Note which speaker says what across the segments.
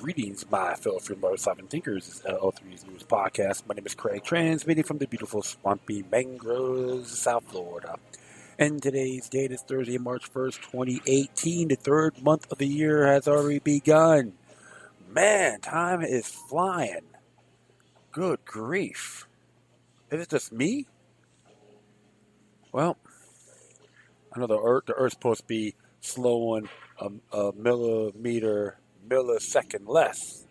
Speaker 1: Greetings, my fellow free motorcycle thinkers. This is L3's News Podcast. My name is Craig, transmitting from the beautiful, swampy mangroves of South Florida. And today's date is Thursday, March 1st, 2018. The third month of the year has already begun. Man, time is flying. Good grief. Is it just me? Well, I know the Earth's supposed to be slowing a millisecond less.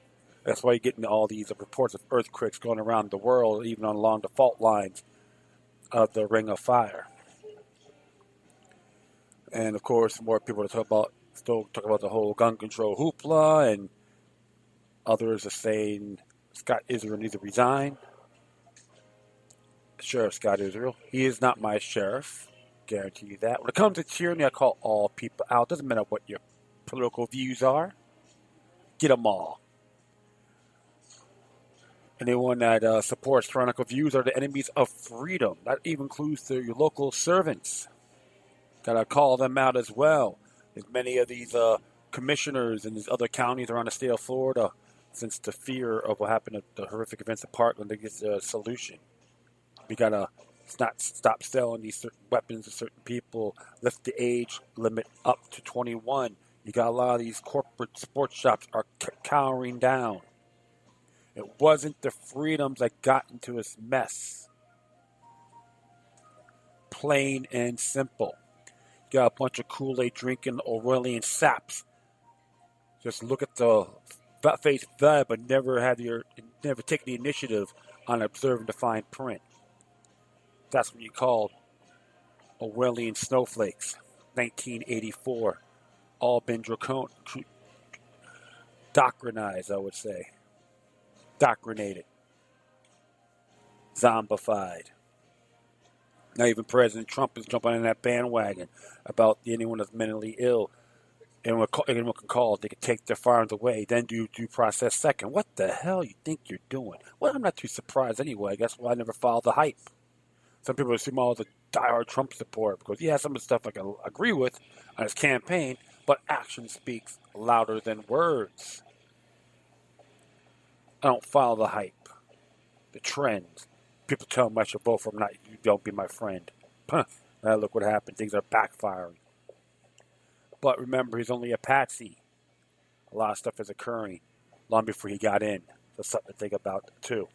Speaker 1: That's why you're getting all these reports of earthquakes going around the world, even along the fault lines of the Ring of Fire. And of course, more people still talk about the whole gun control hoopla, and others are saying Scott Israel needs to resign. Sheriff Scott Israel, he is not my sheriff. Guarantee you that. When it comes to tyranny, I call all people out. Doesn't matter what your political views are. Get them all. Anyone that supports tyrannical views are the enemies of freedom. That even includes your local servants. Gotta call them out as well. There's many of these commissioners in these other counties around the state of Florida, since the fear of what happened at the horrific events at Parkland, they get a solution. We gotta not stop selling these certain weapons to certain people. Lift the age limit up to 21. You got a lot of these corporate sports shops are cowering down. It wasn't the freedoms that got into this mess. Plain and simple. You got a bunch of Kool-Aid drinking Orwellian saps. Just look at the face value, but never take the initiative on observing the fine print. That's what you call Orwellian snowflakes. 1984. All been doctrinized, I would say. Doctrinated. Zombified. Now even President Trump is jumping on that bandwagon about anyone that's mentally ill. Anyone can call, they can take their firearms away, then do due process second. What the hell you think you're doing? Well, I'm not too surprised anyway. I guess I never followed the hype. Some people assume all the diehard Trump support because, yeah, some of the stuff I can agree with on his campaign, but action speaks louder than words. I don't follow the hype, the trends. People tell me I should vote for him, you don't be my friend. Now look what happened. Things are backfiring. But remember, he's only a patsy. A lot of stuff is occurring long before he got in. So something to think about, too.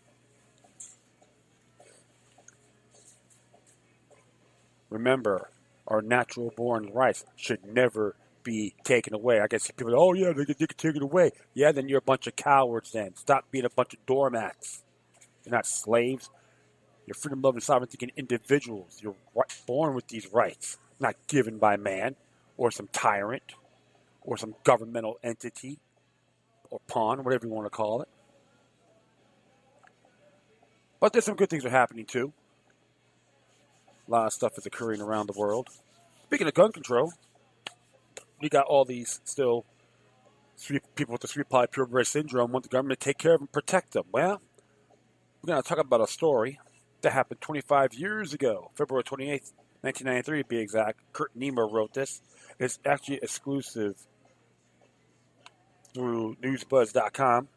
Speaker 1: Remember, our natural-born rights should never be taken away. I guess people oh, yeah, they can take it away. Yeah, then you're a bunch of cowards then. Stop being a bunch of doormats. You're not slaves. You're freedom-loving, sovereign-thinking individuals. You're born with these rights, not given by man or some tyrant or some governmental entity or pawn, whatever you want to call it. But there's some good things that are happening, too. A lot of stuff is occurring around the world. Speaking of gun control, we got all these still people with the sweet-pie purebred syndrome want the government to take care of them, protect them. Well, we're going to talk about a story that happened 25 years ago, February 28th, 1993 to be exact. Kurt Nemo wrote this. It's actually exclusive through newsbuzz.com,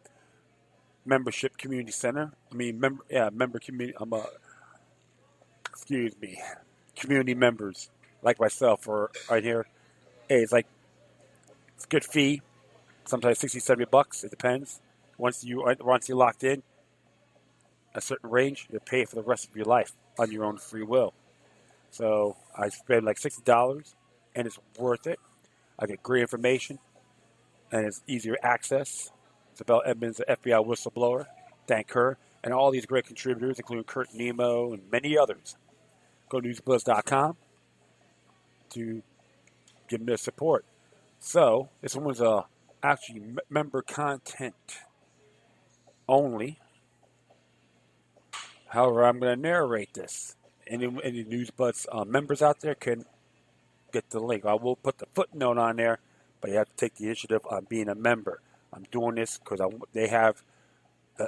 Speaker 1: membership community center. Member community. Community members like myself are right here. Hey, it's a good fee. Sometimes $60, $70. It depends. Once you're locked in a certain range, you pay for the rest of your life on your own free will. So I spend like $60, and it's worth it. I get great information, and it's easier access. Isabel Edmonds, the FBI whistleblower. Thank her. And all these great contributors, including Kurt Nemo and many others. Go to newsbuzz.com to give them their support. So, this one was actually member content only. However, I'm going to narrate this. Any NewsBuzz members out there can get the link. I will put the footnote on there, but you have to take the initiative on being a member. I'm doing this because they have,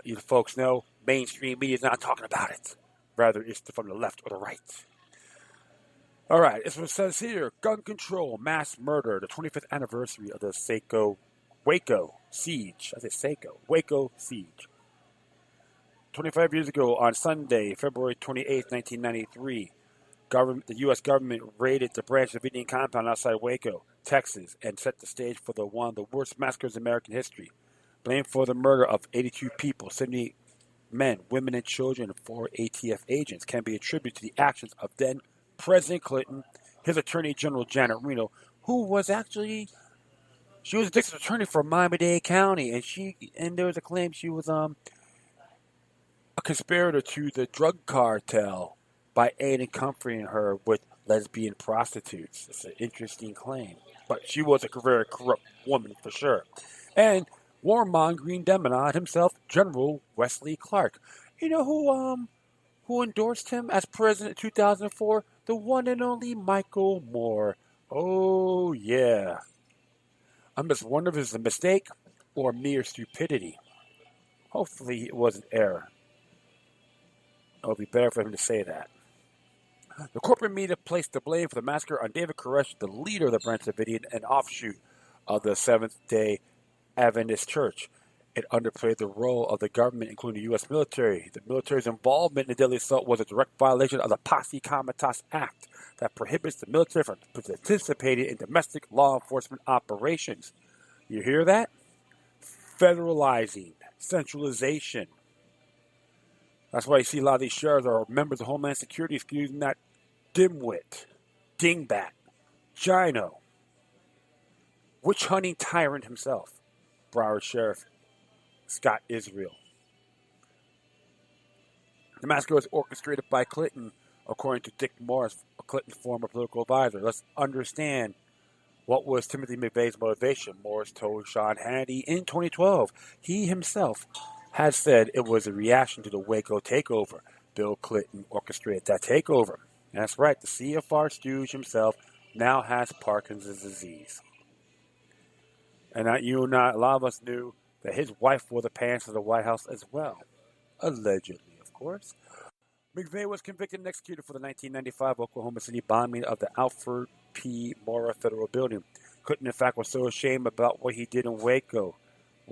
Speaker 1: you folks know, mainstream media is not talking about it. Rather, it's from the left or the right. All right, this one says here, gun control, mass murder, the 25th anniversary of the Waco siege. I said Seiko. Waco siege. 25 years ago on Sunday, February 28, 1993, the U.S. government raided the Branch Davidian compound outside Waco, Texas, and set the stage for one of the worst massacres in American history. Blamed for the murder of 82 people, 78 men, women, and children, and 4 ATF agents can be attributed to the actions of then President Clinton, his Attorney General Janet Reno, who was actually she was a district attorney for Miami-Dade County, and there was a claim she was a conspirator to the drug cartel by aiding and comforting her with lesbian prostitutes. It's an interesting claim. But she was a very corrupt woman for sure. And warmongering demonad himself, General Wesley Clark. You know who endorsed him as president in 2004? The one and only Michael Moore. Oh yeah. I'm just wondering if it's a mistake or mere stupidity. Hopefully it was an error. It would be better for him to say that. The corporate media placed the blame for the massacre on David Koresh, the leader of the Branch Davidian, an offshoot of the Seventh-day Adventist Church. It underplayed the role of the government, including the U.S. military. The military's involvement in the deadly assault was a direct violation of the Posse Comitatus Act that prohibits the military from participating in domestic law enforcement operations. You hear that? Federalizing, centralization. That's why you see a lot of these sheriffs are members of Homeland Security excusing that dimwit, dingbat, Gino, witch-hunting tyrant himself, Broward Sheriff Scott Israel. The massacre was orchestrated by Clinton, according to Dick Morris, Clinton's former political advisor. Let's understand what was Timothy McVeigh's motivation. Morris told Sean Hannity in 2012 he himself had said it was a reaction to the Waco takeover. Bill Clinton orchestrated that takeover. That's right, the CFR stooge himself now has Parkinson's disease. And a lot of us knew that his wife wore the pants of the White House as well. Allegedly, of course. McVeigh was convicted and executed for the 1995 Oklahoma City bombing of the Alfred P. Mora Federal Building. Clinton, in fact, was so ashamed about what he did in Waco,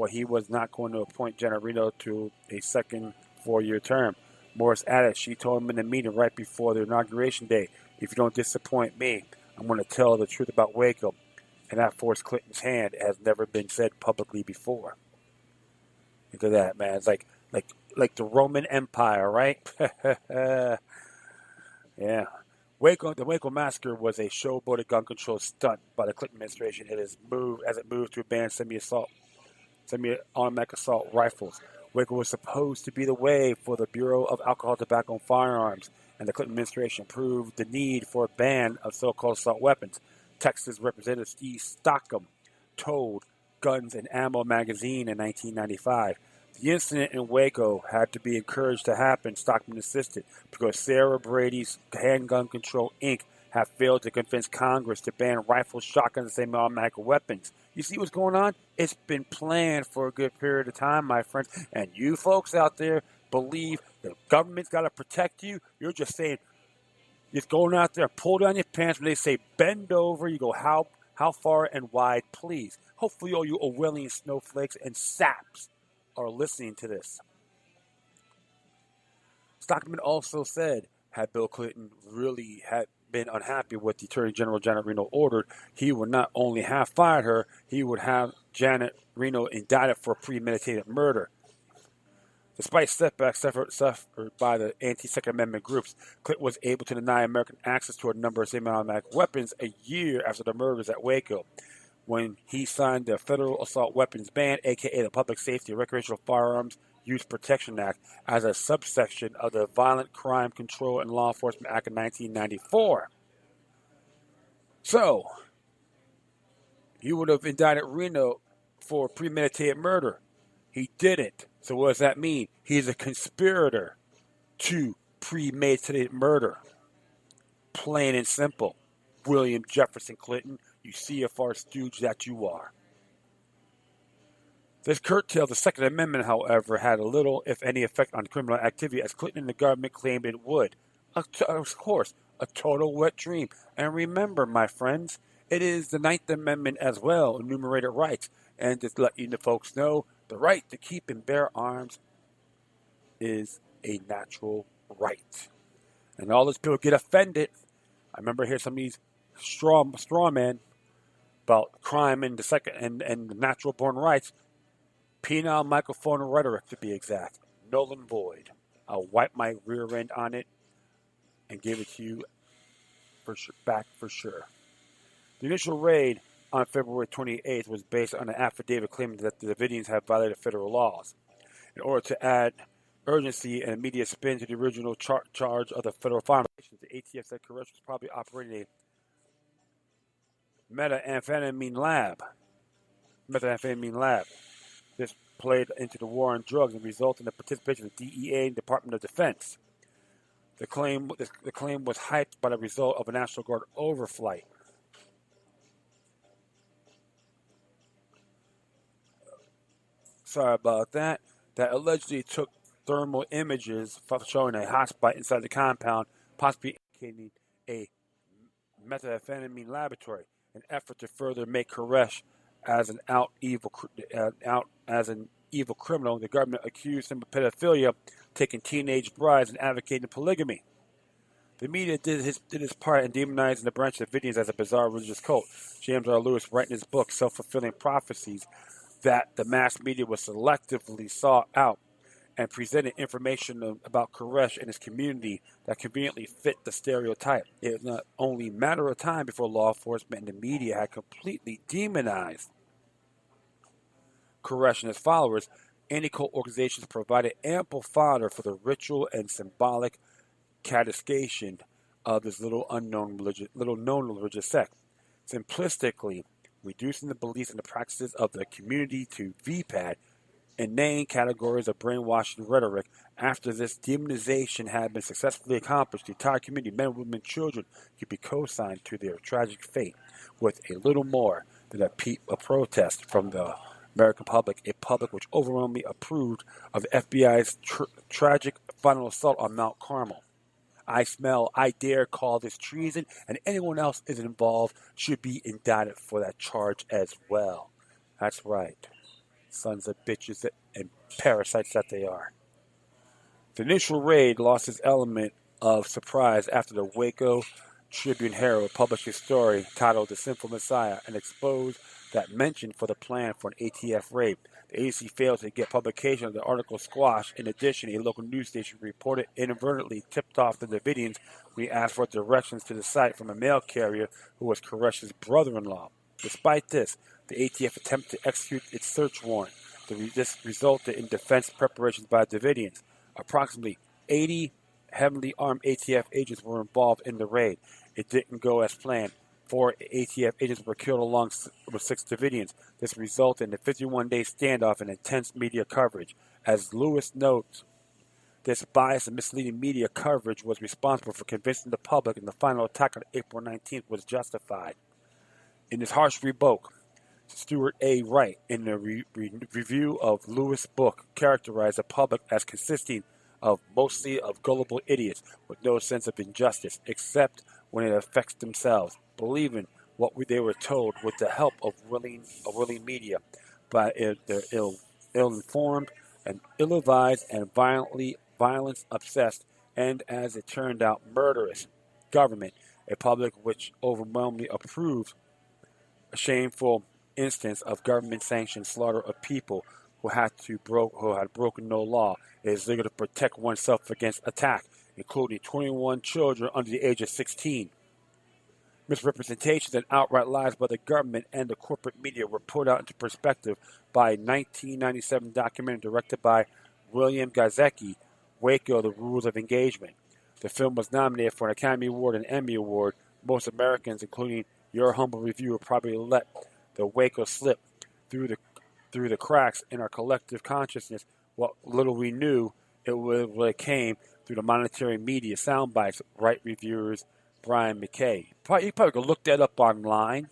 Speaker 1: he was not going to appoint Janet Reno to a second 4-year term. Morris added, she told him in a meeting right before the inauguration day, if you don't disappoint me, I'm going to tell the truth about Waco. And that forced Clinton's hand. It has never been said publicly before. Look at that, man. It's like the Roman Empire, right? Yeah. The Waco massacre was a showboated gun control stunt by the Clinton administration. It moved to ban semi-automatic assault rifles. Waco was supposed to be the way for the Bureau of Alcohol, Tobacco, and Firearms, and the Clinton administration proved the need for a ban of so-called assault weapons. Texas Representative Steve Stockham told Guns and Ammo magazine in 1995. The incident in Waco had to be encouraged to happen, Stockman insisted, because Sarah Brady's Handgun Control, Inc. have failed to convince Congress to ban rifles, shotguns, and semi-automatic weapons. You see what's going on? It's been planned for a good period of time, my friends. And you folks out there believe the government's got to protect you. You're just saying, just going out there, pull down your pants. When they say bend over, you go, how far and wide, please? Hopefully all you Orwellian snowflakes and saps are listening to this. Stockman also said, had Bill Clinton really had been unhappy with the Attorney General Janet Reno ordered, he would not only have fired her, he would have Janet Reno indicted for premeditated murder. Despite setbacks suffered by the anti-Second Amendment groups, Clinton was able to deny American access to a number of semi-automatic weapons a year after the murders at Waco, when he signed the Federal Assault Weapons Ban, a.k.a. the Public Safety and Recreational Firearms Use Protection Act, as a subsection of the Violent Crime Control and Law Enforcement Act of 1994. So, he would have indicted Reno for premeditated murder. He didn't. So what does that mean? He's a conspirator to premeditated murder. Plain and simple. William Jefferson Clinton, you CFR stooge that you are. This curtailed the Second Amendment, however, had a little, if any, effect on criminal activity, as Clinton and the government claimed it would. Of course, a total wet dream. And remember, my friends, It is the Ninth Amendment as well, enumerated rights. And just let you the folks know, the right to keep and bear arms is a natural right. And all those people get offended. I remember hearing some of these straw men about crime and the second and the natural born rights. Penile microphone rhetoric, to be exact. Null and void. I'll wipe my rear end on it and give it to you for sure, back for sure. The initial raid on February 28th was based on an affidavit claiming that the Davidians had violated federal laws. In order to add urgency and immediate spin to the original charge of the federal violations, the ATF said Koresh was probably operating a methamphetamine lab. This played into the war on drugs and resulted in the participation of the DEA and Department of Defense. The claim was hyped by the result of a National Guard overflight. Sorry about that. That allegedly took thermal images showing a hotspot inside the compound, possibly indicating a methamphetamine laboratory. An effort to further make Koresh as an evil criminal. The government accused him of pedophilia, taking teenage brides, and advocating polygamy. The media did his part in demonizing the branch of Davidians as a bizarre religious cult. James R. Lewis, writing his book Self-Fulfilling Prophecies, that the mass media was selectively sought out and presented information about Koresh and his community that conveniently fit the stereotype. It was not only a matter of time before law enforcement and the media had completely demonized Koresh and his followers. Anti-cult organizations provided ample fodder for the ritual and symbolic castigation of this little known religious sect. Simplistically, reducing the beliefs and the practices of the community to VPAD, inane categories of brainwashing rhetoric. After this demonization had been successfully accomplished, the entire community, men, women, children, could be co-signed to their tragic fate with a little more than a protest from the American public, a public which overwhelmingly approved of the FBI's tragic final assault on Mount Carmel. I dare call this treason, and anyone else is involved should be indicted for that charge as well. That's right. Sons of bitches and parasites that they are. The initial raid lost its element of surprise after the Waco Tribune Herald published a story titled The Sinful Messiah and exposed that mention for the plan for an ATF raid. The agency failed to get publication of the article squashed. In addition, a local news station reported inadvertently tipped off the Davidians when he asked for directions to the site from a mail carrier who was Koresh's brother-in-law. Despite this, the ATF attempted to execute its search warrant. This resulted in defense preparations by the Davidians. Approximately 80 heavily armed ATF agents were involved in the raid. It didn't go as planned. 4 ATF agents were killed along with 6 Davidians. This resulted in a 51-day standoff and intense media coverage. As Lewis notes, this biased and misleading media coverage was responsible for convincing the public that the final attack on April 19th was justified. In his harsh rebuke, Stuart A. Wright, in the review of Lewis' book, characterized the public as consisting of mostly of gullible idiots with no sense of injustice, except when it affects themselves, believing what they were told with the help of willing media, but they're ill-informed and ill-advised and violence-obsessed, and as it turned out, murderous government, a public which overwhelmingly approved a shameful instance of government-sanctioned slaughter of people who had broken no law. It is legal to protect oneself against attack, including 21 children under the age of 16. Misrepresentations and outright lies by the government and the corporate media were put out into perspective by a 1997 documentary directed by William Gazecki, Waco, The Rules of Engagement. The film was nominated for an Academy Award and Emmy Award. Most Americans, including your humble reviewer, probably let the Waco slip through the cracks in our collective consciousness. What little we knew, it came through the monetary media sound bites. Right reviewers Brian McKay. You probably can look that up online.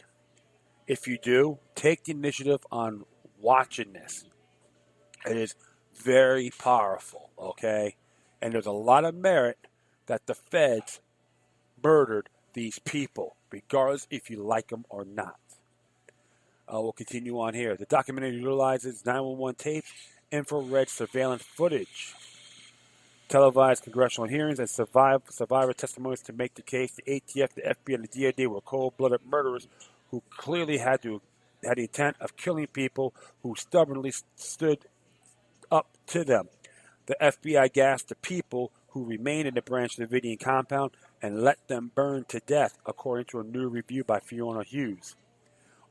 Speaker 1: If you do, take the initiative on watching this. It is very powerful, okay? And there's a lot of merit that the feds murdered these people, regardless if you like them or not. We'll continue on here. The documentary utilizes 911 tapes, infrared surveillance footage, televised congressional hearings, and survivor testimonies to make the case. The ATF, the FBI, and the DoD were cold-blooded murderers who clearly had the intent of killing people who stubbornly stood up to them. The FBI gassed the people who remained in the Branch Davidian compound and let them burn to death, according to a new review by Fiona Hughes.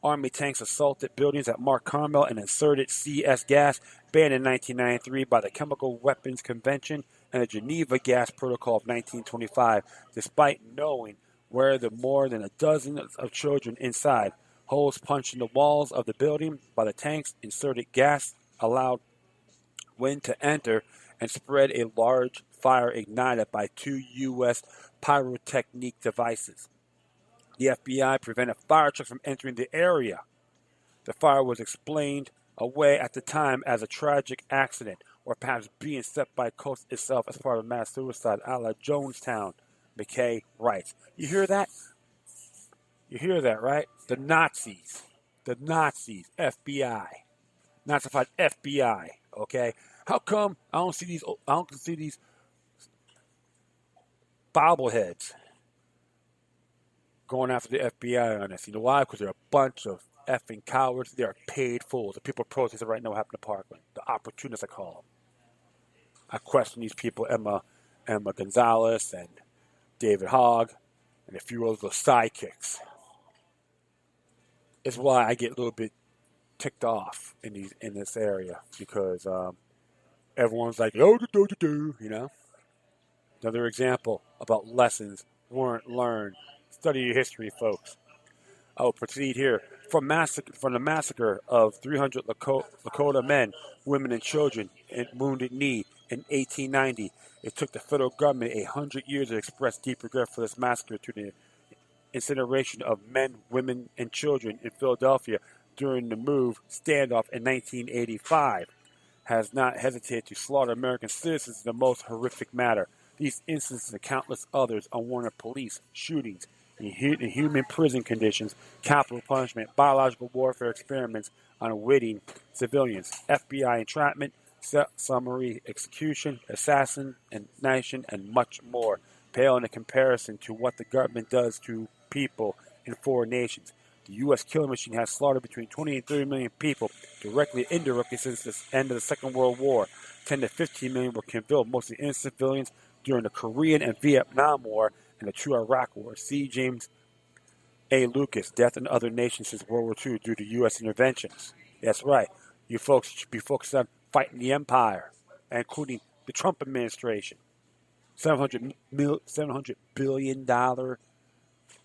Speaker 1: Army tanks assaulted buildings at Mark Carmel and inserted CS gas, banned in 1993 by the Chemical Weapons Convention and the Geneva Gas Protocol of 1925, despite knowing where the more than a dozen of children inside. Holes punched in the walls of the building by the tanks, inserted gas allowed wind to enter, and spread a large fire ignited by 2 U.S. pyrotechnic devices. The FBI prevented fire trucks from entering the area. The fire was explained away at the time as a tragic accident, or perhaps being set by Coast itself as part of mass suicide, a la Jonestown, McKay writes. You hear that? You hear that, right? The Nazis, FBI, Nazified FBI. Okay, how come I don't see these bobbleheads going after the FBI on us? You know why? Because they're a bunch of effing cowards. They are paid fools. The people protesting right now what happened to Parkland. The opportunists, I call them. I question these people, Emma Gonzalez and David Hogg and a few other sidekicks. It's why I get a little bit ticked off in this area, because everyone's like, oh, you know. Another example about lessons weren't learned. Study your history, folks. I will proceed here. From the massacre of 300 Lakota men, women, and children in Wounded Knee in 1890, it took the federal government 100 years to express deep regret for this massacre to the incineration of men, women, and children in Philadelphia during the MOVE standoff in 1985. Has not hesitated to slaughter American citizens in the most horrific manner. These instances and countless others unwarranted police shootings, inhuman prison conditions, capital punishment, biological warfare experiments on unwitting civilians, FBI entrapment, summary execution, assassination, and much more pale in comparison to what the government does to people in foreign nations. The U.S. killing machine has slaughtered between 20 and 30 million people, directly and indirectly, since the end of the Second World War. 10 to 15 million were killed, mostly innocent civilians, during the Korean and Vietnam War and the two Iraq Wars. See James A. Lucas, Death in Other Nations Since World War II Due to U.S. Interventions. That's right. You folks should be focused on fighting the empire, including the Trump administration. $700 billion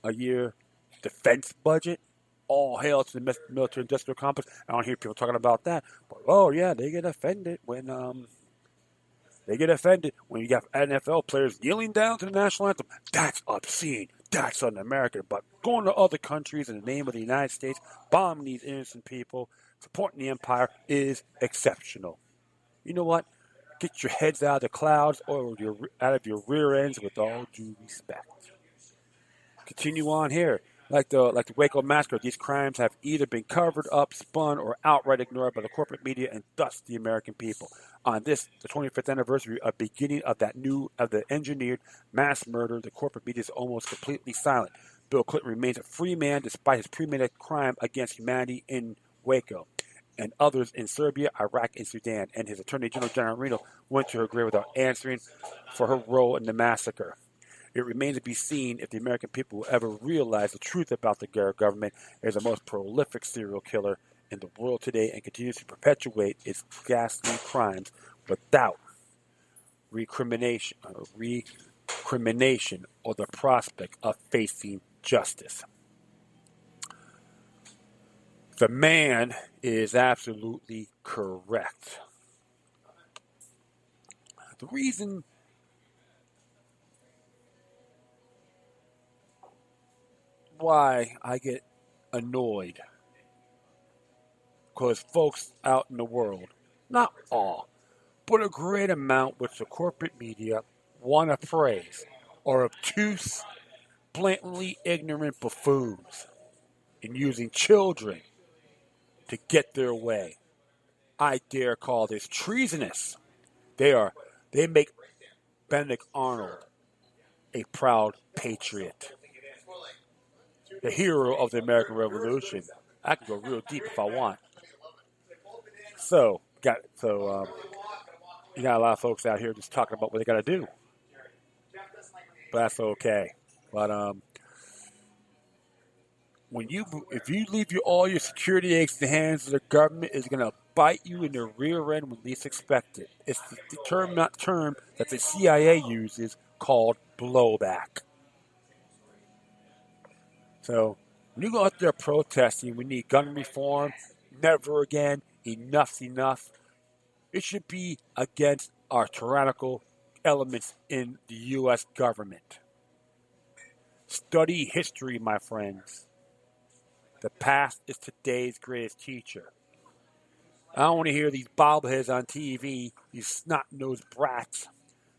Speaker 1: a year defense budget. All hail to the military-industrial complex. I don't hear people talking about that. But, oh, yeah, they get offended when you got NFL players kneeling down to the national anthem. That's obscene. That's un-American. But going to other countries in the name of the United States, bombing these innocent people, supporting the empire is exceptional. You know what? Get your heads out of the clouds or out of your rear ends with all due respect. Continue on here. Like the Waco massacre, these crimes have either been covered up, spun, or outright ignored by the corporate media and thus the American people. On this, the 25th anniversary of beginning of the engineered mass murder, the corporate media is almost completely silent. Bill Clinton remains a free man despite his premeditated crime against humanity in Waco, and others in Serbia, Iraq, and Sudan. And his Attorney General, John Reno, went to her grave without answering for her role in the massacre. It remains to be seen if the American people will ever realize the truth about the government as the most prolific serial killer in the world today and continues to perpetuate its ghastly crimes without recrimination or the prospect of facing justice. The man is absolutely correct. The reason why I get annoyed, because folks out in the world, not all, but a great amount which the corporate media want to praise, are obtuse, blatantly ignorant buffoons and using children to get their way. I dare call this treasonous. They make Benedict Arnold a proud patriot, the hero of the American Revolution. I can go real deep if I want. You got a lot of folks out here just talking about what they got to do, but that's okay. But if you leave all your security eggs in the hands of the government, it's going to bite you in the rear end when least expected. It's the term that the CIA uses called blowback. So when you go out there protesting, we need gun reform, never again, enough's enough. It should be against our tyrannical elements in the U.S. government. Study history, my friends. The past is today's greatest teacher. I don't want to hear these bobbleheads on TV, these snot-nosed brats,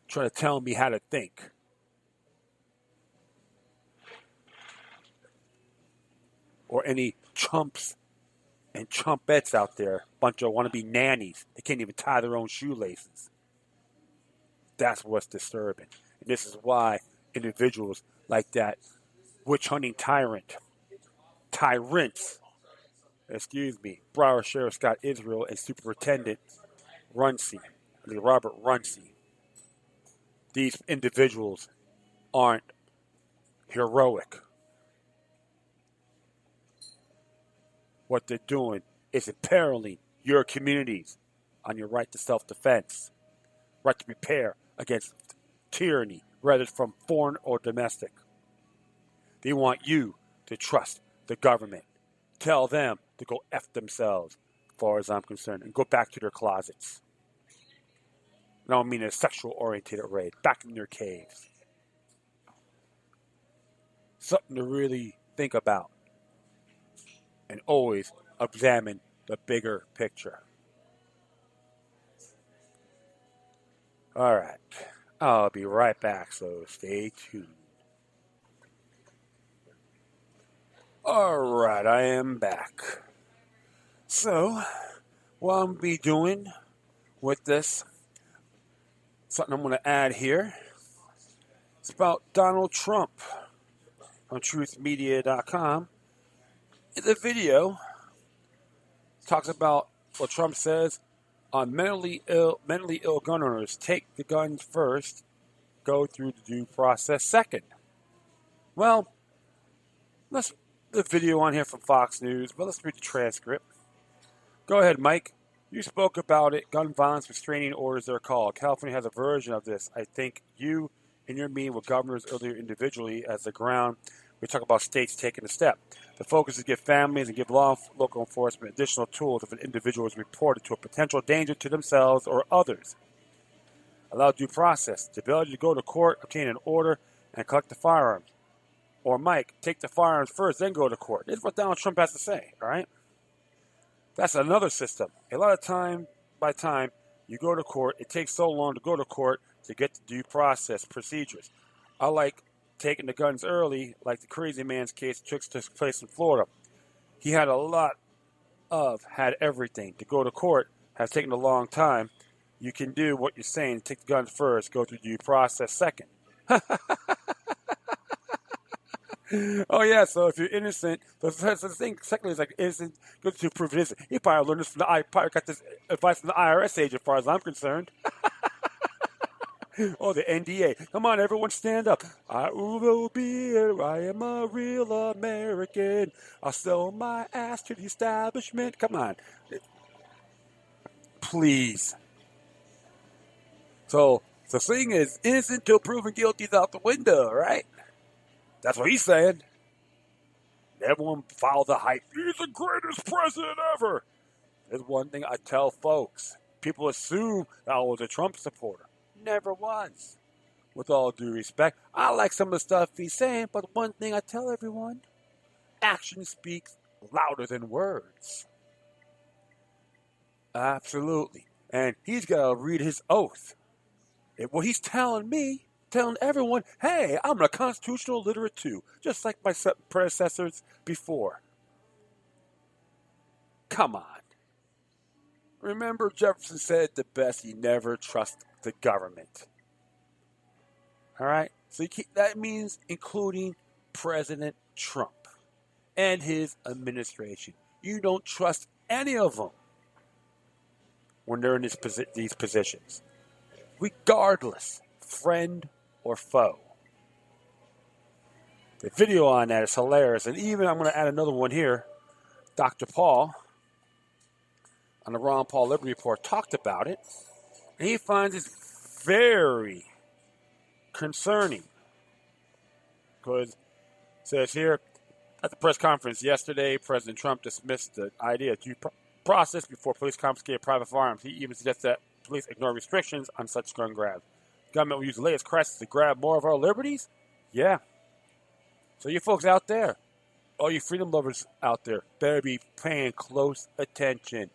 Speaker 1: trying to tell me how to think. Or any chumps and chumpettes out there, bunch of wannabe nannies. They can't even tie their own shoelaces. That's what's disturbing. And this is why individuals like that witch-hunting tyrants, Broward Sheriff Scott Israel and Superintendent Robert Runcie. These individuals aren't heroic. What they're doing is imperiling your communities on your right to self-defense, right to prepare against tyranny, whether it's from foreign or domestic. They want you to trust the government. Tell them to go F themselves, as far as I'm concerned, and go back to their closets. I don't mean a sexual-oriented raid. Back in their caves. Something to really think about. And always examine the bigger picture. All right. I'll be right back, so stay tuned. All right, I am back. So, what I'm going to be doing with this, something I'm going to add here, it's about Donald Trump on truthmedia.com. The video talks about what Trump says on mentally ill gun owners. Take the guns first, go through the due process second. Well, the video on here from Fox News, but let's read the transcript. Go ahead, Mike. You spoke about it. Gun violence restraining orders, they're called. California has a version of this. I think you, in your meeting with governors earlier individually as the ground, we talk about states taking a step. The focus is to give families and give local enforcement additional tools if an individual is reported to a potential danger to themselves or others. Allow due process, the ability to go to court, obtain an order, and collect the firearms. Or Mike, take the firearms first, then go to court. This is what Donald Trump has to say, all right? That's another system. A lot of time, you go to court. It takes so long to go to court to get the due process procedures. I like taking the guns early, like the crazy man's case took place in Florida. He had had everything. To go to court has taken a long time. You can do what you're saying, take the guns first, go through due process second. Oh, yeah, so if you're innocent, the thing, secondly, is like innocent, go to prove innocent. He probably learned this probably got this advice from the IRS agent, as far as I'm concerned. Oh, the NDA. Come on, everyone stand up. I will be here. I am a real American. I'll sell my ass to the establishment. Come on. Please. So the thing is, innocent till proven guilty is out the window, right? That's what he's saying. Everyone follow the hype. He's the greatest president ever. There's one thing I tell folks. People assume that I was a Trump supporter. Never was. With all due respect, I like some of the stuff he's saying, but one thing I tell everyone, action speaks louder than words. Absolutely. And he's got to read his oath. What he's telling me, telling everyone, hey, I'm a constitutional literate too, just like my predecessors before. Come on. Remember, Jefferson said it the best, you never trust the government. All right? So that means including President Trump and his administration. You don't trust any of them when they're in these positions, regardless, friend or foe. The video on that is hilarious. And even I'm going to add another one here. Dr. Paul on the Ron Paul Liberty Report talked about it. And he finds it very concerning. Because it says here, at the press conference yesterday, President Trump dismissed the idea of due process before police confiscated private firearms. He even suggested that police ignore restrictions on such gun grabs. Government will use the latest crisis to grab more of our liberties? Yeah. So you folks out there, all you freedom lovers out there, better be paying close attention.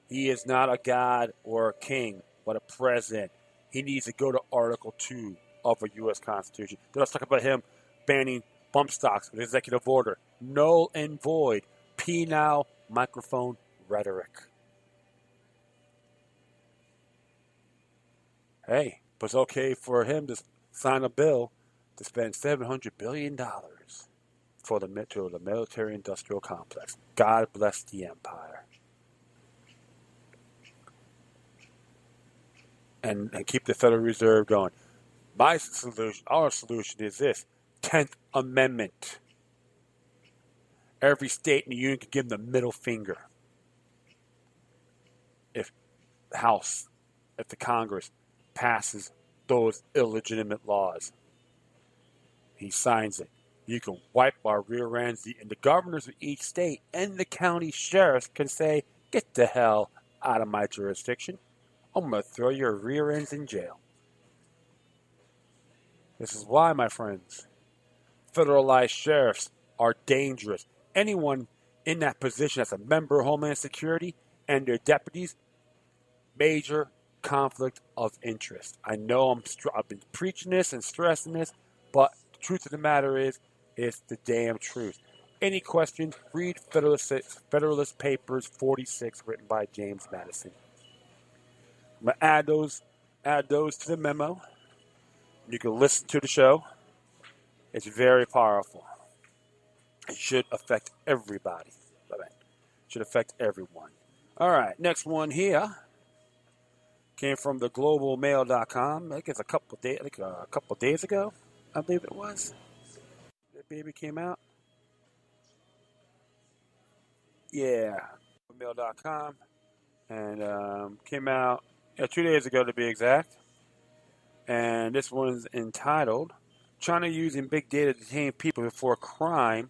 Speaker 1: He is not a god or a king, but a president. He needs to go to Article 2 of a U.S. Constitution. Then let's talk about him banning bump stocks with executive order. Null and void. Penile microphone rhetoric. Hey, but it's okay for him to sign a bill to spend $700 billion for the military-industrial complex. God bless the empire. And keep the Federal Reserve going. Our solution is this: 10th Amendment. Every state in the union can give them the middle finger. If the Congress passes those illegitimate laws, he signs it. You can wipe our rear ends, and the governors of each state and the county sheriffs can say, get the hell out of my jurisdiction. I'm going to throw your rear ends in jail. This is why, my friends, federalized sheriffs are dangerous. Anyone in that position as a member of Homeland Security and their deputies, major conflict of interest. I know I've been preaching this and stressing this, but the truth of the matter is, it's the damn truth. Any questions, read Federalist Papers 46, written by James Madison. I'm going to add those to the memo. You can listen to the show. It's very powerful. It should affect everybody. It should affect everyone. All right, next one here came from the globalmail.com. I think it's a couple days ago, I believe it was. The baby came out. Yeah, mail.com, and came out 2 days ago to be exact. And this one's entitled, China using big data to detain people before crime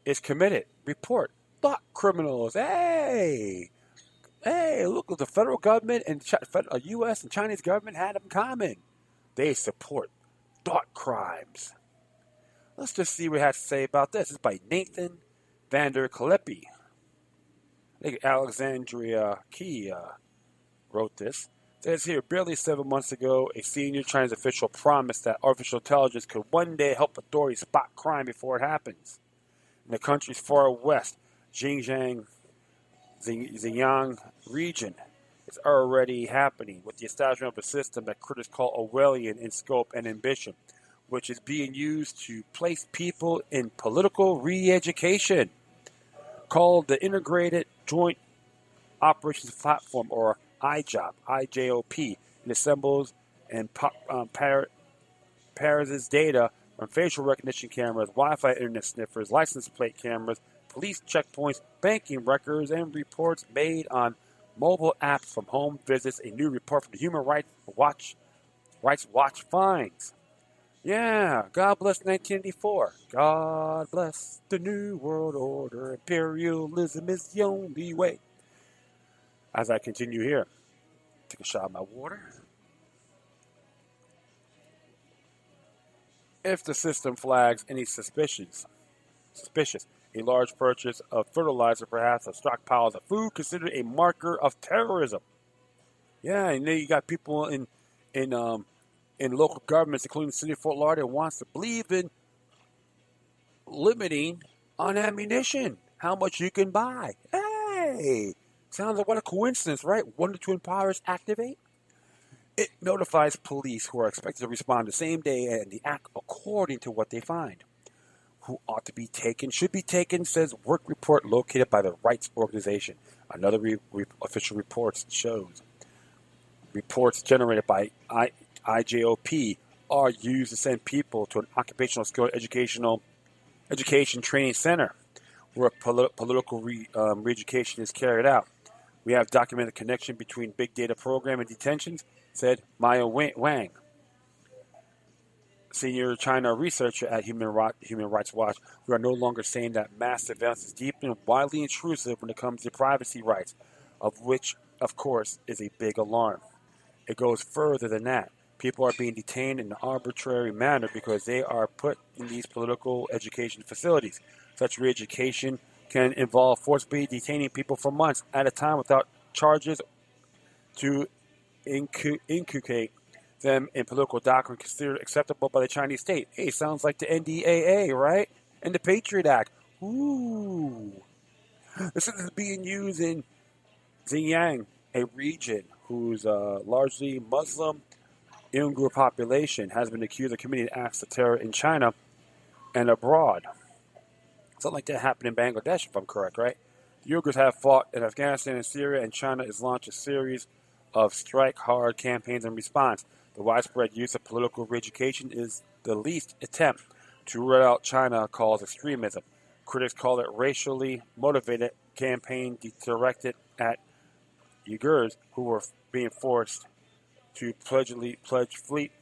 Speaker 1: is committed. Report. Thought criminals. Hey, look what the federal government and U.S. and Chinese government had in common. They support thought crimes. Let's just see what it has to say about this. This is by Nathan Vander Kalepi. I think Alexandria Key wrote this. It says here, barely 7 months ago, a senior Chinese official promised that artificial intelligence could one day help authorities spot crime before it happens. In the country's far west, Xinjiang region, it's already happening with the establishment of a system that critics call Orwellian in scope and ambition, which is being used to place people in political re-education, called the Integrated Joint Operations Platform, or IJOP. It assembles and parses data from facial recognition cameras, Wi-Fi internet sniffers, license plate cameras, police checkpoints, banking records, and reports made on mobile apps from home visits. A new report from the Human Rights Watch finds. Yeah, God bless 1984. God bless the New World Order. Imperialism is the only way. As I continue here, take a shot of my water. If the system flags any suspicious, a large purchase of fertilizer, perhaps a stockpiles of food, considered a marker of terrorism. Yeah, and then you got people in in local governments, including the city of Fort Lauderdale, wants to believe in limiting on ammunition, how much you can buy. Hey, sounds like what a coincidence, right? Wonder Twin Powers activate. It notifies police who are expected to respond the same day and the act according to what they find. Who ought to be taken, should be taken, says work report located by the rights organization. Another official reports shows. Reports generated by IJOP are used to send people to an occupational skill education training center where political re-education is carried out. We have documented connection between big data program and detentions, said Maya Wang, senior China researcher at Human Rights Watch. We are no longer saying that mass surveillance is deep and widely intrusive when it comes to privacy rights, of which, of course, is a big alarm. It goes further than that. People are being detained in an arbitrary manner because they are put in these political education facilities. Such re-education can involve forcibly detaining people for months at a time without charges to inculcate them in political doctrine considered acceptable by the Chinese state. Hey, sounds like the NDAA, right? And the Patriot Act. Ooh. This is being used in Xinjiang, a region whose largely Muslim Uyghur population has been accused of committing acts of terror in China and abroad. Something like that happened in Bangladesh, if I'm correct, right? The Uyghurs have fought in Afghanistan and Syria, and China has launched a series of strike-hard campaigns in response. The widespread use of political re-education is the least attempt to root out China calls extremism. Critics call it racially motivated campaign directed at Uyghurs who were being forced to pledge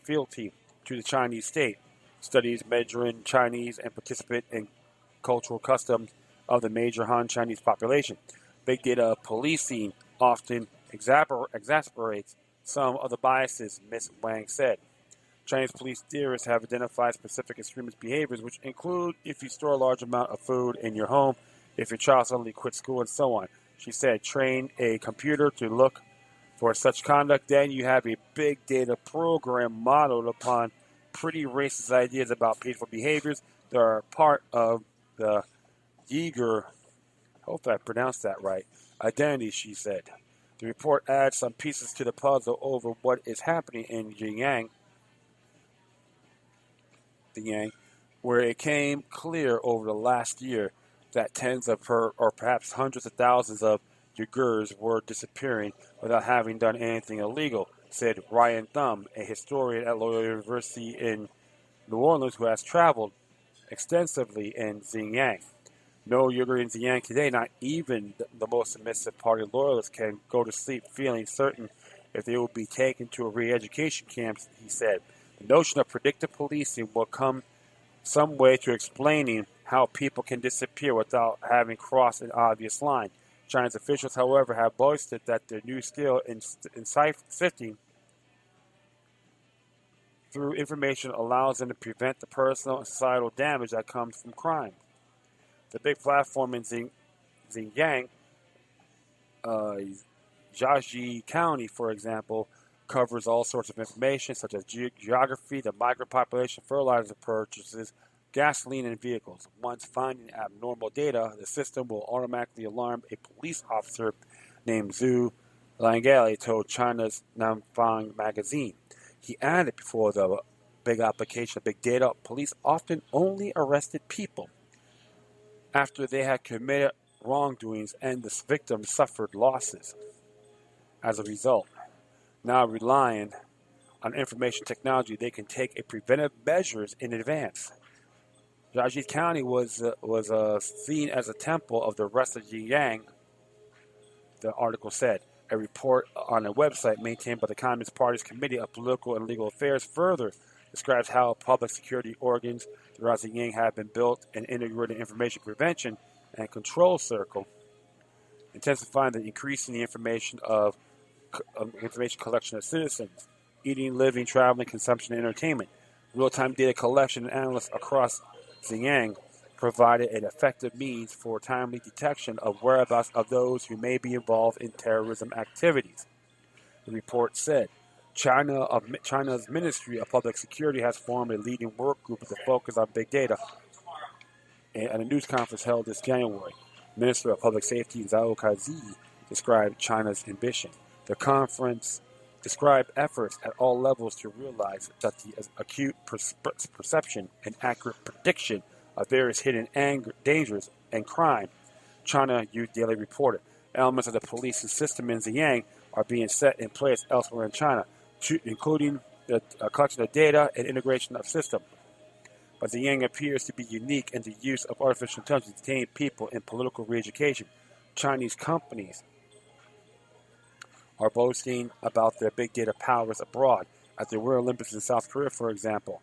Speaker 1: fealty to the Chinese state. Studies measuring Chinese and participate in cultural customs of the major Han Chinese population. Big data policing often exacerbates some of the biases, Ms. Wang said. Chinese police theorists have identified specific extremist behaviors, which include if you store a large amount of food in your home, if your child suddenly quits school, and so on. She said, train a computer to look for such conduct, then you have a big data program modeled upon pretty racist ideas about peaceful behaviors that are part of the Uyghur, hopefully I pronounced that right, identity, she said. The report adds some pieces to the puzzle over what is happening in Xinjiang, where it came clear over the last year that tens of or perhaps hundreds of thousands of Uyghurs were disappearing without having done anything illegal, said Ryan Thum, a historian at Loyola University in New Orleans who has traveled extensively in Xinjiang. No Uyghur in Xinjiang today, not even the most submissive party loyalists, can go to sleep feeling certain if they will be taken to a re-education camp, he said. The notion of predictive policing will come some way to explaining how people can disappear without having crossed an obvious line. China's officials, however, have boasted that their new skill in sifting through information allows them to prevent the personal and societal damage that comes from crime. The big platform in Xinjiang, Jiaxi County, for example, covers all sorts of information such as geography, the migrant population, fertilizer purchases, gasoline, and vehicles. Once finding abnormal data, the system will automatically alarm a police officer named Zhu Langali told China's Nanfang magazine. He added before the big application of big data, police often only arrested people after they had committed wrongdoings and the victim suffered losses. As a result, now relying on information technology, they can take a preventive measures in advance. Jiaxi County was seen as a temple of the rest of Xinjiang, the article said. A report on a website maintained by the Communist Party's Committee of Political and Legal Affairs further describes how public security organs throughout Xinjiang have been built and integrated information prevention and control circle, intensifying the increasing the information collection of citizens, eating, living, traveling, consumption, and entertainment. Real-time data collection and analysis across Xinjiang provided an effective means for timely detection of whereabouts of those who may be involved in terrorism activities. The report said China's Ministry of Public Security has formed a leading work group with a focus on big data. At a news conference held this January, Minister of Public Safety Zhao Kazi described China's ambition. The conference described efforts at all levels to realize that the acute perception and accurate prediction of various hidden dangers and crime, China Youth Daily reported. Elements of the policing system in Xinjiang are being set in place elsewhere in China, including the collection of data and integration of systems. But Xinjiang appears to be unique in the use of artificial intelligence to detain people in political re-education. Chinese companies are boasting about their big data powers abroad. At the Winter Olympics in South Korea, for example,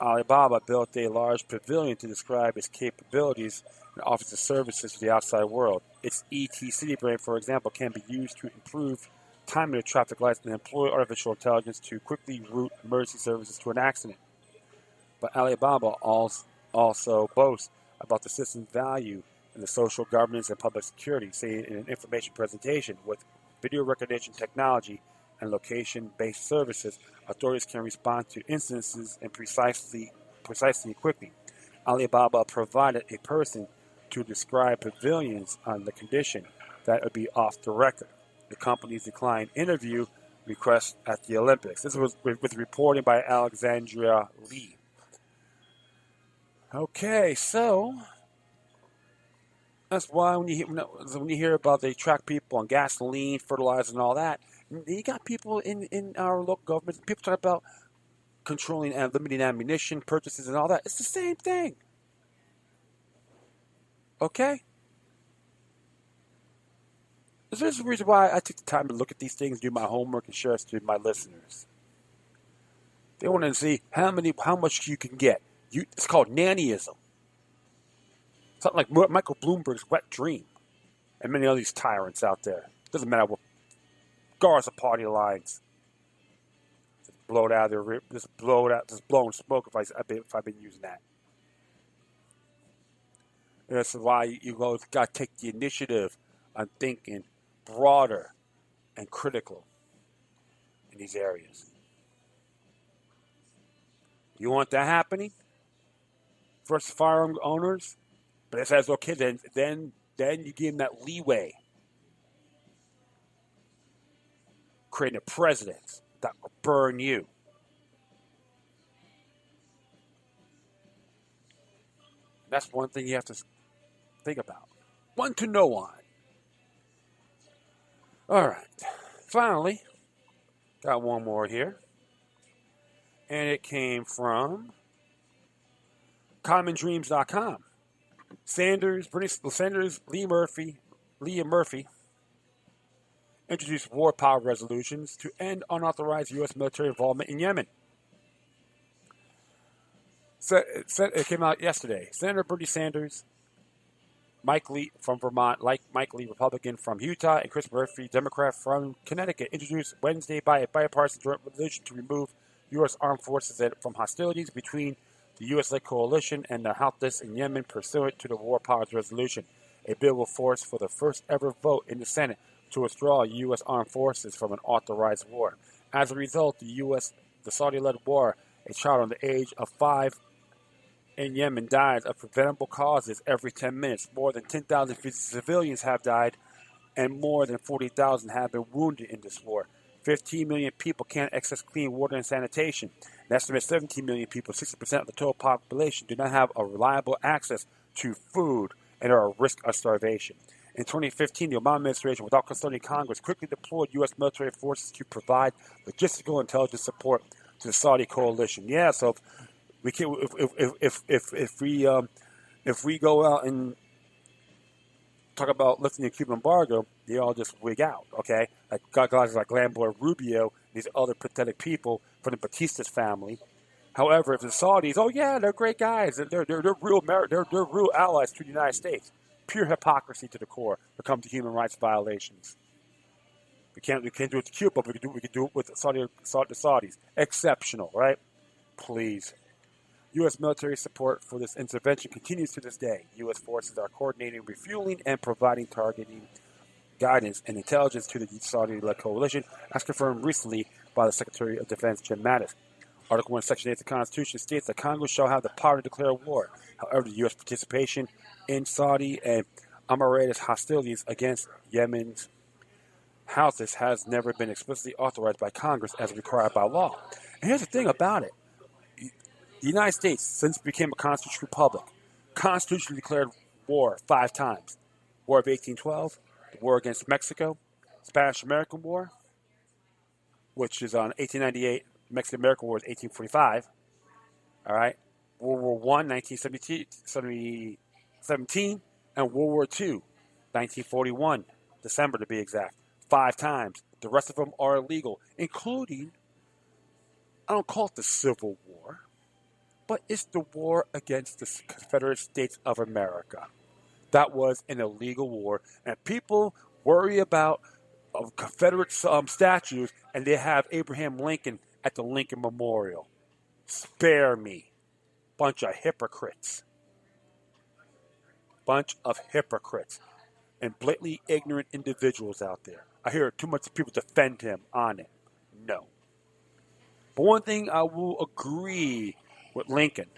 Speaker 1: Alibaba built a large pavilion to describe its capabilities and offers its services to the outside world. Its ET City brand, for example, can be used to improve timing of traffic lights and employ artificial intelligence to quickly route emergency services to an accident. But Alibaba also boasts about the system's value in the social governance and public security, saying in an information presentation, with video recognition technology and location-based services, authorities can respond to incidents and precisely and quickly. Alibaba provided a person to describe pavilions on the condition that it would be off the record. The companies declined interview requests at the Olympics. This was with reporting by Alexandria Lee. Okay, so that's why when you hear about they track people on gasoline, fertilizer, and all that, you got people in our local government. People talk about controlling and limiting ammunition purchases and all that. It's the same thing. Okay? This is the reason why I took the time to look at these things, do my homework, and share it to my listeners. They want to see how much you can get. It's called nannyism. Something like Michael Bloomberg's wet dream, and many of these tyrants out there. Doesn't matter what, regardless of party lines. Just blow it out of their, just blowing smoke if I've been using that. And that's why you got to take the initiative on thinking broader and critical in these areas. You want that happening? First firearm owners, but it says okay. Then you give them that leeway, creating a president that will burn you. That's one thing you have to think about. One to know on. All right. Finally, got one more here, and it came from CommonDreams.com. Bernie Sanders, Lee and Murphy introduced war power resolutions to end unauthorized U.S. military involvement in Yemen. It came out yesterday. Senator Bernie Sanders, Mike Lee from Vermont, Mike Lee, Republican from Utah, and Chris Murphy, Democrat from Connecticut, introduced Wednesday by a bipartisan joint resolution to remove U.S. armed forces from hostilities between the U.S.-led coalition and the Houthis in Yemen pursuant to the War Powers Resolution. A bill will force for the first ever vote in the Senate to withdraw U.S. armed forces from an authorized war. As a result, the Saudi-led war, a child under the age of 5 in Yemen dies of preventable causes every 10 minutes. More than 10,000 civilians have died, and more than 40,000 have been wounded in this war. 15 million people can't access clean water and sanitation. An estimated 17 million people, 60% of the total population, do not have a reliable access to food and are at risk of starvation. In 2015, the Obama administration, without consulting Congress, quickly deployed U.S. military forces to provide logistical intelligence support to the Saudi coalition. Yeah, so if we go out and talk about lifting the Cuban embargo, they all just wig out, okay? Like guys like Lamboy Rubio, these other pathetic people from the Batista's family. However, if the Saudis, oh yeah, they're great guys, they're real allies to the United States. Pure hypocrisy to the core when it comes to human rights violations. We can't do it with Cuba, but we can do it with the Saudis. Exceptional, right? Please. U.S. military support for this intervention continues to this day. U.S. forces are coordinating refueling and providing targeting guidance and intelligence to the Saudi-led coalition, as confirmed recently by the Secretary of Defense, Jim Mattis. Article 1, Section 8 of the Constitution states that Congress shall have the power to declare war. However, the U.S. participation in Saudi and Emirates hostilities against Yemen's houses has never been explicitly authorized by Congress as required by law. And here's the thing about it. The United States, since it became a constitutional republic, constitutionally declared war 5 times. War of 1812, the war against Mexico, Spanish-American War, which is on 1898, Mexican-American War is 1845, all right? World War I, 1917, and World War II, 1941, December to be exact, 5 times. The rest of them are illegal, including, I don't call it the Civil War, but it's the war against the Confederate States of America. That was an illegal war, and people worry about Confederate statues, and they have Abraham Lincoln at the Lincoln Memorial. Spare me. Bunch of hypocrites. Bunch of hypocrites. And blatantly ignorant individuals out there. I hear too much people defend him on it. No. But one thing I will agree with Lincoln.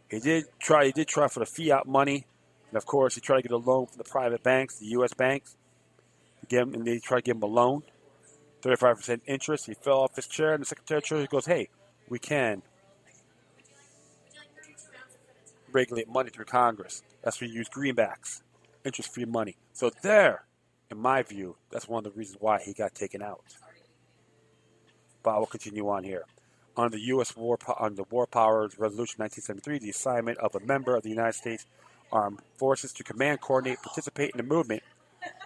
Speaker 1: He did try for the fiat money. And of course, he tried to get a loan from the private banks, the U.S. banks. And they tried to give him a loan. 35% interest. He fell off his chair, and the Secretary of Treasury goes, hey, we can regulate money through Congress. That's where you use greenbacks, interest-free money. So there, in my view, that's one of the reasons why he got taken out. But I will continue on here. Under the U.S. War Powers Resolution 1973, the assignment of a member of the United States Armed Forces to command, coordinate, participate in a movement,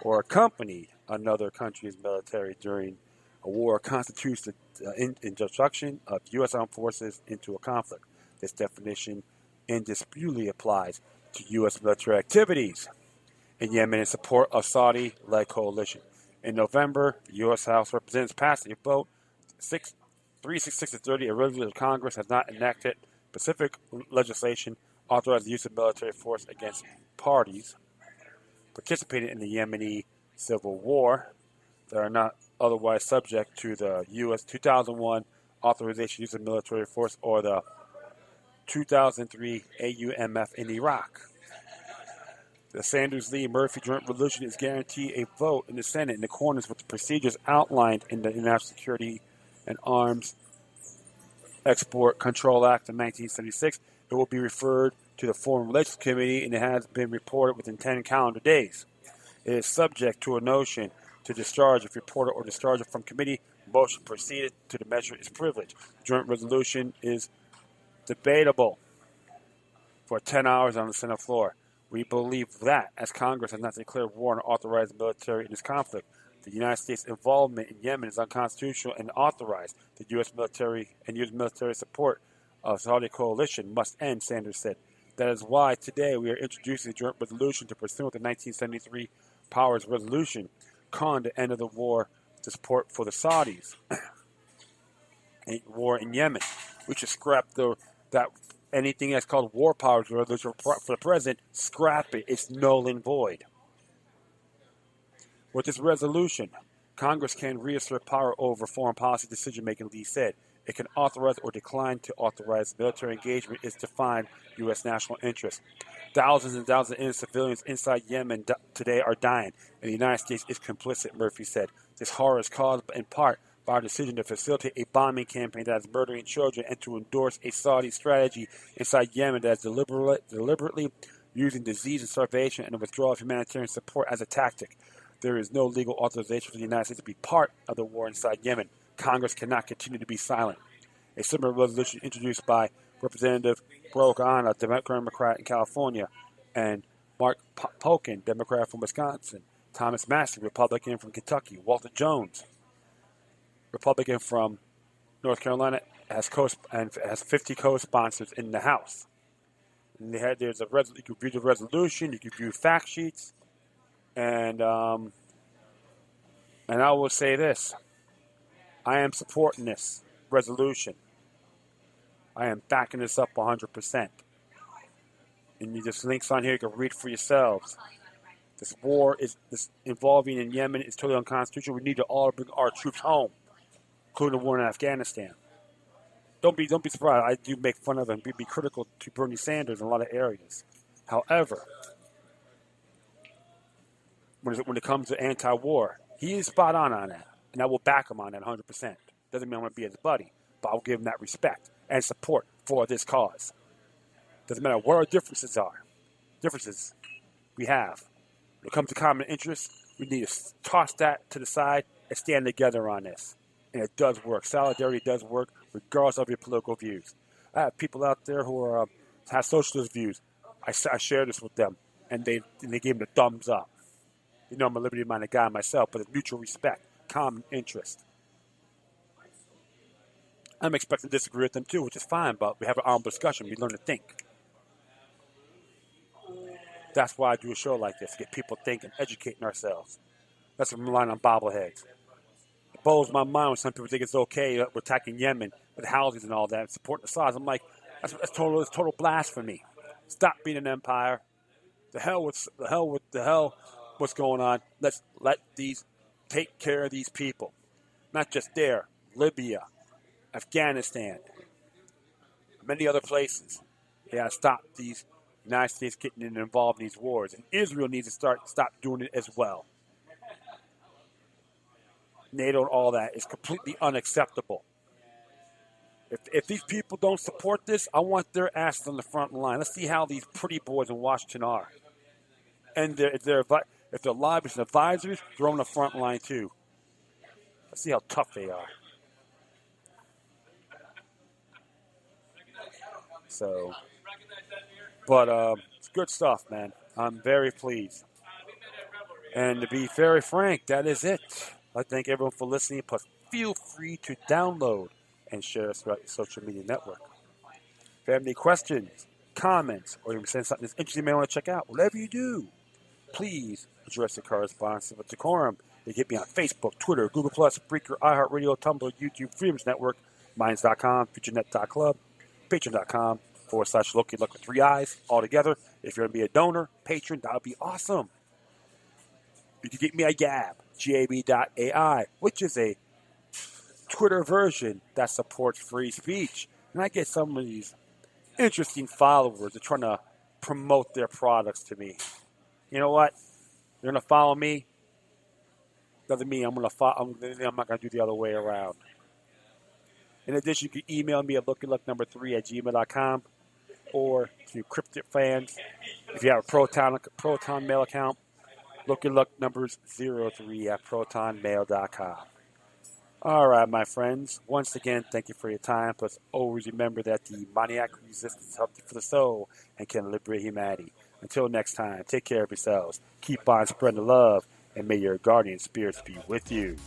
Speaker 1: or accompany another country's military during a war constitutes the introduction of U.S. armed forces into a conflict. This definition indisputably applies to U.S. military activities in Yemen in support of Saudi-led coalition. In November, the U.S. House of Representatives passed a vote 366-30. A resolution of Congress has not enacted specific legislation authorizing the use of military force against parties participating in the Yemeni civil war that are not otherwise subject to the U.S. 2001 authorization use of military force or the 2003 AUMF in Iraq. The Sanders-Lee-Murphy joint resolution is guaranteed a vote in the Senate in accordance with the procedures outlined in the International Security and Arms Export Control Act of 1976. It will be referred to the Foreign Relations Committee, and it has been reported within 10 calendar days. It is subject to a motion to discharge if reported or discharged from committee. Motion proceeded to the measure is privileged. Joint resolution is debatable for 10 hours on the Senate floor. We believe that, as Congress has not declared war and authorized the military in this conflict, the United States' involvement in Yemen is unconstitutional and authorized. The U.S. military and U.S. military support of Saudi coalition must end, Sanders said. That is why today we are introducing a joint resolution to pursue the 1973 Powers Resolution, calling the end of the war to support for the Saudis. War in Yemen. We should scrap that anything that's called war powers resolution for the president. Scrap it. It's null and void. With this resolution, Congress can reassert power over foreign policy decision-making, Lee said. It can authorize or decline to authorize military engagement is defined U.S. national interest. Thousands and thousands of innocent civilians inside Yemen today are dying, and the United States is complicit, Murphy said. This horror is caused in part by our decision to facilitate a bombing campaign that is murdering children and to endorse a Saudi strategy inside Yemen that is deliberately using disease and starvation and the withdrawal of humanitarian support as a tactic. There is no legal authorization for the United States to be part of the war inside Yemen. Congress cannot continue to be silent. A similar resolution introduced by Representative Barack Obama, a Democrat in California, and Mark Pocan, Democrat from Wisconsin, Thomas Massie, Republican from Kentucky, Walter Jones, Republican from North Carolina, has 50 co-sponsors in the House. And there's a you can view the resolution, you can view fact sheets, and I will say this. I am supporting this resolution. I am backing this up 100%. And there's links on here you can read for yourselves. This war is involving in Yemen is totally unconstitutional. We need to all bring our troops home, including the war in Afghanistan. Don't be surprised. I do make fun of and be critical to Bernie Sanders in a lot of areas. However, when it comes to anti-war, he is spot on that, and I will back him on that 100%. Doesn't mean I'm going to be his buddy, but I'll give him that respect and support for this cause. Doesn't matter what our differences we have. When it comes to common interests, we need to toss that to the side and stand together on this. And it does work. Solidarity does work, regardless of your political views. I have people out there who have socialist views. I share this with them, and they gave me the thumbs up. You know, I'm a liberty-minded guy myself, but it's mutual respect, common interest. I'm expecting to disagree with them too, which is fine, but we have an armed discussion. We learn to think. That's why I do a show like this, to get people thinking, educating ourselves. That's what I'm relying on bobbleheads. It blows my mind when some people think it's okay we're attacking Yemen with houses and all that, and supporting the Saudis. I'm like, that's total blasphemy. Stop being an empire. The hell what's going on. Let's take care of these people. Not just there, Libya, Afghanistan, many other places. Yeah, stop these United States getting involved in these wars. And Israel needs to stop doing it as well. NATO and all that is completely unacceptable. If these people don't support this, I want their asses on the front line. Let's see how these pretty boys in Washington are. And if they're lobbyists and advisors, they're on the front line too. Let's see how tough they are. So, but it's good stuff, man. I'm very pleased. And to be very frank, that is it. I thank everyone for listening. Plus, feel free to download and share us throughout your social media network. If you have any questions, comments, or you send something that's interesting you may want to check out, whatever you do, please address the correspondence with decorum. You get me on Facebook, Twitter, Google+, Breaker, iHeartRadio, Tumblr, YouTube, Freedoms Network, Minds.com, FutureNet.club, Patreon.com/Loki Luck with 3 eyes all together. If you're going to be a donor, patron, that would be awesome. You can get me at Gab, gab.ai, which is a Twitter version that supports free speech. And I get some of these interesting followers that are trying to promote their products to me. You know what? You're going to follow me. Doesn't mean I'm not going to do the other way around. In addition, you can email me at lookyluck3@gmail.com or to Cryptid fans. If you have a Proton mail account, lookyluck03@protonmail.com. All right, my friends. Once again, thank you for your time. Plus, always remember that the maniac resistance is healthy for the soul and can liberate humanity. Until next time, take care of yourselves. Keep on spreading the love, and may your guardian spirits be with you.